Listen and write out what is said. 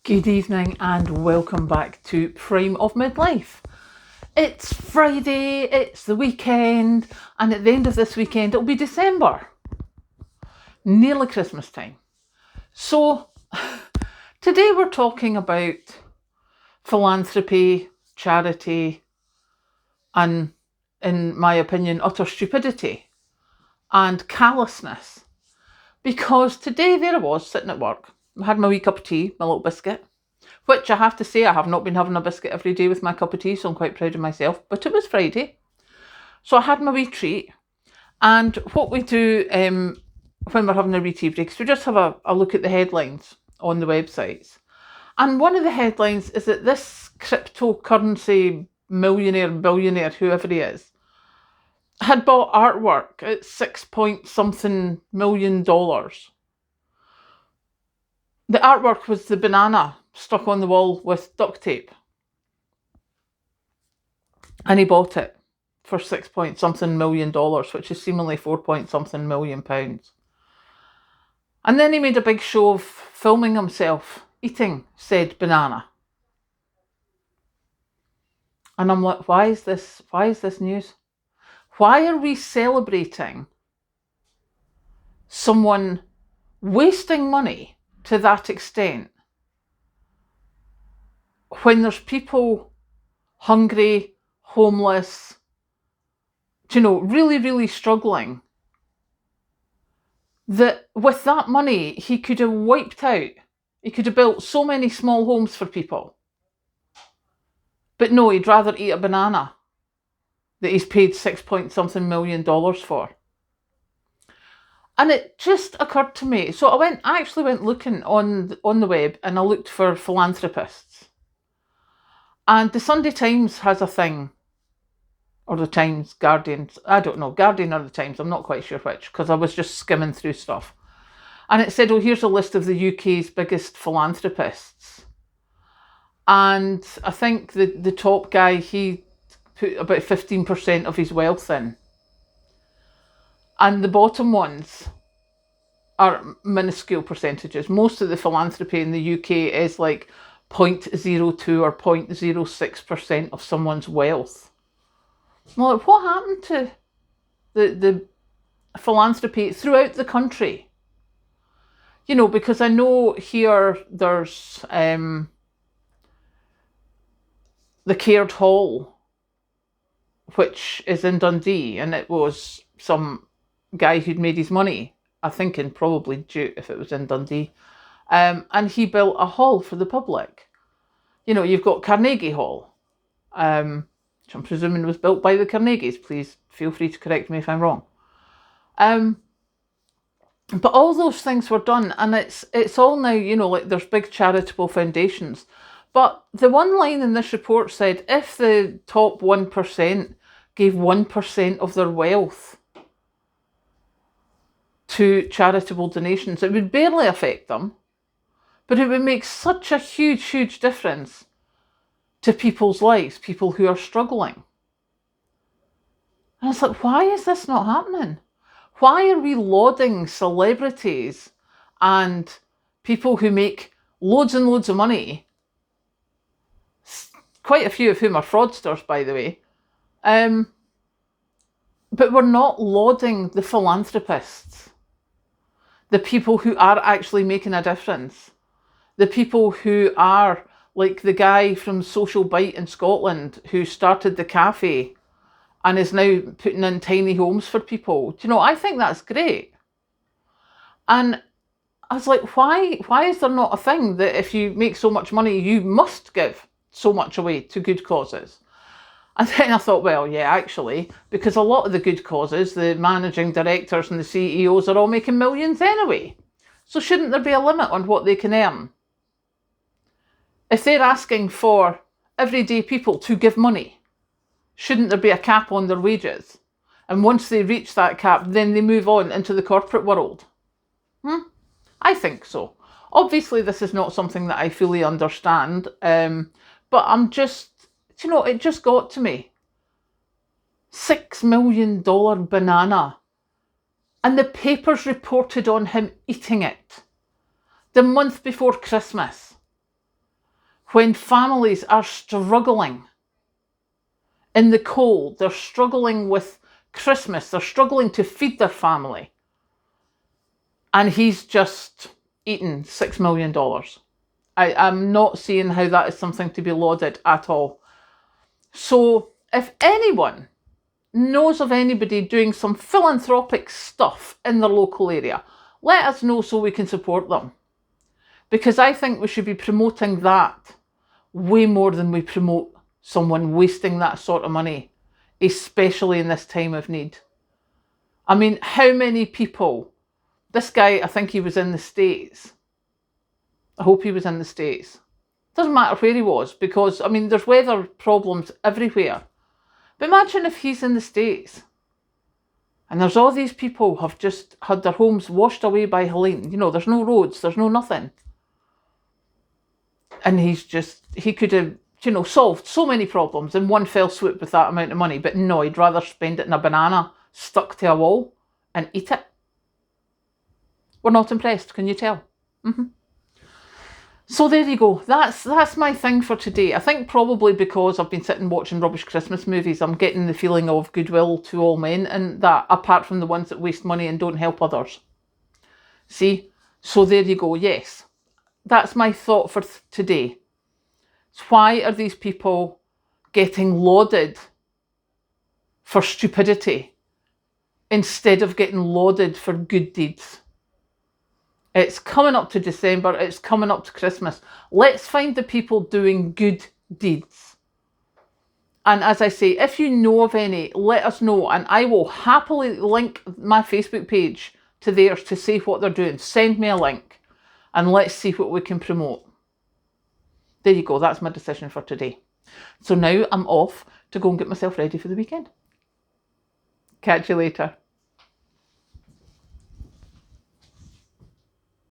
Good evening and welcome back to Prime of Midlife. It's Friday, it's the weekend, and at the end of this weekend it'll be December. Nearly Christmas time. So today we're talking about philanthropy, charity, and, in my opinion, utter stupidity and callousness. Because today there I was sitting at work. I had my wee cup of tea, my little biscuit, which I have to say I have not been having a biscuit every day with my cup of tea, so I'm quite proud of myself. But it was Friday, so I had my wee treat. And what we do when we're having a wee tea break is we just have a look at the headlines on the websites. And one of the headlines is that this cryptocurrency millionaire, billionaire, whoever he is, had bought artwork at $6 million. The artwork was the banana stuck on the wall with duct tape. And he bought it for $6 million, which is seemingly £4 million. And then he made a big show of filming himself eating said banana. And I'm like, why is this news? Why are we celebrating someone wasting money to that extent when there's people hungry, homeless, really, really struggling, that with that money he could have wiped out, he could have built so many small homes for people. But no, he'd rather eat a banana that he's paid $6 million for. And it just occurred to me, so I actually went looking on the web, and I looked for philanthropists. And the Sunday Times has a thing, or the Times, Guardian, I don't know, Guardian or the Times, I'm not quite sure which, because I was just skimming through stuff. And it said, here's a list of the UK's biggest philanthropists. And I think the top guy, he put about 15% of his wealth in. And the bottom ones are minuscule percentages. Most of the philanthropy in the UK is like 0.02 or 0.06% of someone's wealth. Well, what happened to the philanthropy throughout the country? Because I know here there's the Caird Hall, which is in Dundee, and it was some guy who'd made his money, I think in probably Jute if it was in Dundee, and he built a hall for the public. You've got Carnegie Hall, which I'm presuming was built by the Carnegies. Please feel free to correct me if I'm wrong. But all those things were done, and it's all now, like there's big charitable foundations. But the one line in this report said if the top 1% gave 1% of their wealth to charitable donations, it would barely affect them, but it would make such a huge, huge difference to people's lives, people who are struggling. And it's like, why is this not happening? Why are we lauding celebrities and people who make loads and loads of money, quite a few of whom are fraudsters, by the way, but we're not lauding the philanthropists, the people who are actually making a difference, the people who are like the guy from Social Bite in Scotland who started the cafe and is now putting in tiny homes for people. I think that's great. And I was like, why is there not a thing that if you make so much money, you must give so much away to good causes? And then I thought, well, yeah, actually, because a lot of the good causes, the managing directors and the CEOs are all making millions anyway. So shouldn't there be a limit on what they can earn? If they're asking for everyday people to give money, shouldn't there be a cap on their wages? And once they reach that cap, then they move on into the corporate world? I think so. Obviously, this is not something that I fully understand, but I'm just, it just got to me. $6 million banana. And the papers reported on him eating it the month before Christmas. when families are struggling in the cold, they're struggling with Christmas, they're struggling to feed their family, and he's just eaten $6 million. I'm not seeing how that is something to be lauded at all. So if anyone knows of anybody doing some philanthropic stuff in the local area, let us know so we can support them. Because I think we should be promoting that way more than we promote someone wasting that sort of money, especially in this time of need. I mean, how many people, this guy, I think he was in the States. I hope he was in the States. Doesn't matter where he was, because, I mean, there's weather problems everywhere. But imagine if he's in the States and there's all these people who have just had their homes washed away by Helene. You know, there's no roads, there's no nothing. And he could have, you know, solved so many problems in one fell swoop with that amount of money. But no, he'd rather spend it in a banana stuck to a wall and eat it. We're not impressed, can you tell? So there you go. That's my thing for today. I think probably because I've been sitting watching rubbish Christmas movies, I'm getting the feeling of goodwill to all men, and that apart from the ones that waste money and don't help others. See? So there you go. Yes. That's my thought for today. So why are these people getting lauded for stupidity instead of getting lauded for good deeds? It's coming up to December, it's coming up to Christmas. Let's find the people doing good deeds. And as I say, if you know of any, let us know, and I will happily link my Facebook page to theirs to see what they're doing. Send me a link and let's see what we can promote. There you go, that's my decision for today. So now I'm off to go and get myself ready for the weekend. Catch you later.